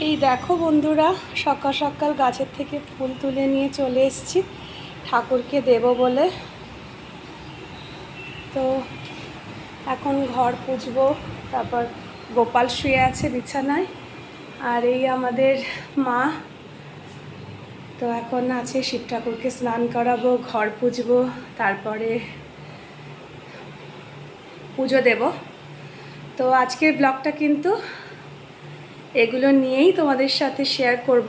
এই দেখো বন্ধুরা, সকাল সকাল গাছের থেকে ফুল তুলে নিয়ে চলে এসেছি ঠাকুরকে দেব বলে। তো এখন ঘর পুছবো, তারপর গোপাল শুয়ে আছে বিছানায়, আর এই আমাদের মা। তো এখন আছে শিব ঠাকুরকে স্নান করাবো, ঘর পুছবো, তারপরে পুজো দেব। তো আজকের ব্লগটা কিন্তু এগুলো নিয়েই তোমাদের সাথে শেয়ার করব।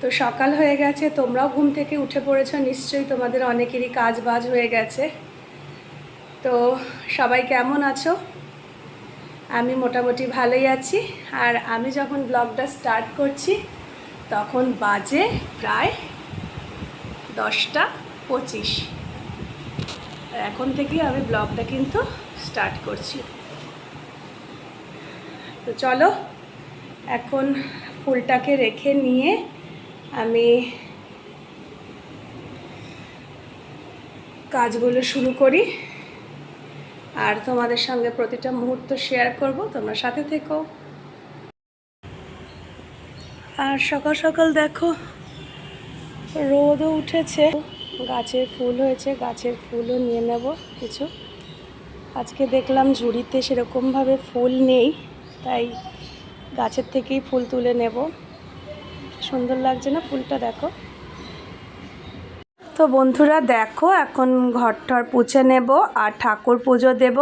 তো সকাল হয়ে গেছে, তোমরাও ঘুম থেকে উঠে পড়েছো নিশ্চয়ই, তোমাদের অনেকেরই কাজ বাজ হয়ে গেছে। তো সবাই কেমন আছো? আমি মোটামুটি ভালোই আছি। আর আমি যখন ব্লগটা স্টার্ট করছি তখন বাজে প্রায় 10:25। এখন থেকেই আমি ব্লগটা কিন্তু স্টার্ট করছি। তো চলো এখন ফুলটাকে রেখে নিয়ে আমি কাজগুলো শুরু করি, আর তোমাদের সঙ্গে প্রতিটা মুহূর্ত শেয়ার করব। তোমরা সাথে থেকো। আর সকাল সকাল দেখো রোদও উঠেছে, গাছের ফুল হয়েছে, গাছের ফুলও নিয়ে নেব কিছু। আজকে দেখলাম ঝুড়িতে সেরকমভাবে ফুল নেই, তাই গাছের থেকেই ফুল তুলে নেব। সুন্দর লাগছে না ফুলটা? দেখো তো বন্ধুরা, দেখো এখন ঘর-টর পুছে নেব আর ঠাকুর পুজো দেব,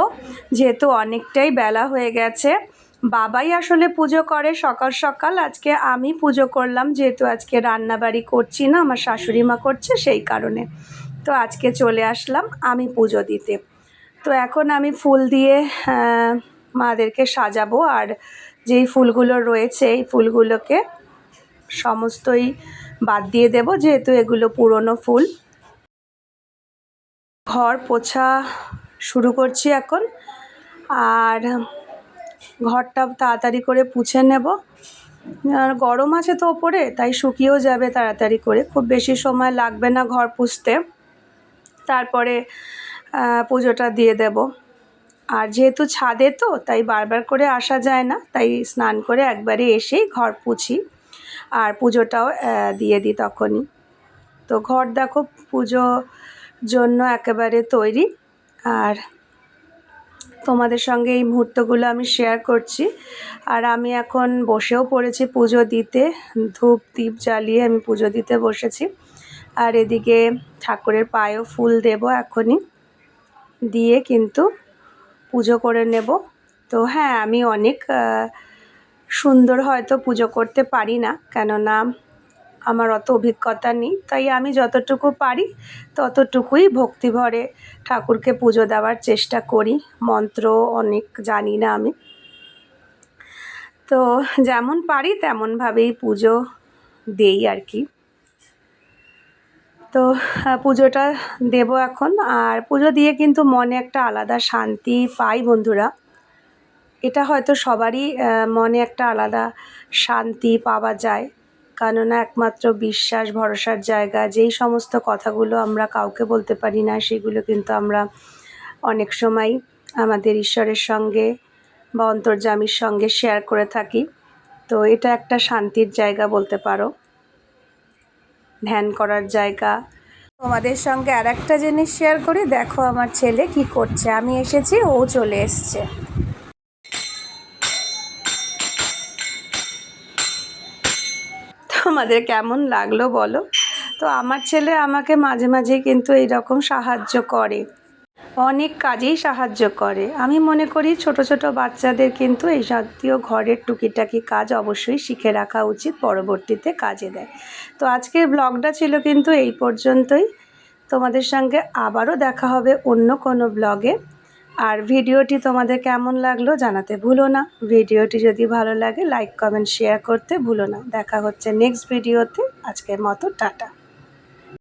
যেহেতু অনেকটাই বেলা হয়ে গেছে। বাবাই আসলে পুজো করে সকাল সকাল, আজকে আমি পুজো করলাম, যেহেতু আজকে রান্নাবাড়ি করছি না, আমার শাশুড়ি মা করছে, সেই কারণে। তো আজকে চলে আসলাম আমি পুজো দিতে। তো এখন আমি ফুল দিয়ে মাদেরকে সাজাবো, আর যেই ফুলগুলো রয়েছে এই ফুলগুলোকে সমস্তই বাদ দিয়ে দেব, যেহেতু এগুলো পুরনো ফুল। ঘর পোছা শুরু করছি এখন, আর ঘরটা তাড়াতাড়ি করে পুছে নেব। আর গরম আছে তো ওপরে, তাই শুকিয়েও যাবে তাড়াতাড়ি করে, খুব বেশি সময় লাগবে না ঘর পুছতে। তারপরে পুজোটা দিয়ে দেব। আর যেহেতু ছাদে তো, তাই বারবার করে আসা যায় না, তাই স্নান করে একবারে এসেই ঘর পুছি আর পুজোটাও দিয়ে দিই তখনই। তো ঘর দেখো পুজোর জন্য একেবারে তৈরি, আর তোমাদের সঙ্গে এই মুহূর্তগুলো আমি শেয়ার করছি। আর আমি এখন বসেও পড়েছি পুজো দিতে, ধূপ দীপ জ্বালিয়ে আমি পুজো দিতে বসেছি। আর এদিকে ঠাকুরের পায়েও ফুল দেব এখনই, দিয়ে কিন্তু পুজো করে নেব। তো হ্যাঁ, আমি অনেক সুন্দর হয়তো পুজো করতে পারি না, কেননা আমার অত অভিজ্ঞতা নেই, তাই আমি যতটুকু পারি ততটুকুই ভক্তিভরে ঠাকুরকে পুজো দেওয়ার চেষ্টা করি। মন্ত্র অনেক জানি না আমি, তো যেমন পারি তেমনভাবেই পুজো দেই আর কি। তো পুজোটা দেব এখন, আর পুজো দিয়ে কিন্তু মনে একটা আলাদা শান্তি পাই বন্ধুরা। এটা হয়তো সবারই মনে একটা আলাদা শান্তি পাওয়া যায়, কেননা একমাত্র বিশ্বাস ভরসার জায়গা। যেই সমস্ত কথাগুলো আমরা কাউকে বলতে পারি না, সেগুলো কিন্তু আমরা অনেক সময় আমাদের ঈশ্বরের সঙ্গে বা অন্তর্যামীর সঙ্গে শেয়ার করে থাকি। তো এটা একটা শান্তির জায়গা বলতে পারো, ধ্যান করার জায়গা। তোমাদের সঙ্গে আর একটা জিনিস শেয়ার করি, দেখো আমার ছেলে কি করছে। আমি এসেছি, ও চলে এসছে। তোমাদের কেমন লাগলো বলো? তো আমার ছেলে আমাকে মাঝে মাঝে কিন্তু এইরকম সাহায্য করে, অনেক কাজেই সাহায্য করে। আমি মনে করি ছোট ছোট বাচ্চাদের কিন্তু এই জাতীয় ঘরের টুকিটাকি কাজ অবশ্যই শিখে রাখা উচিত, পরবর্তীতে কাজে দেয়। তো আজকের ব্লগটা ছিল কিন্তু এই পর্যন্তই। তোমাদের সঙ্গে আবারও দেখা হবে অন্য কোনো ব্লগে। আর ভিডিওটি তোমাদের কেমন লাগলো জানাতে ভুলো না। ভিডিওটি যদি ভালো লাগে লাইক কমেন্ট শেয়ার করতে ভুলো না। দেখা হচ্ছে নেক্সট ভিডিওতে। আজকের মতো টাটা।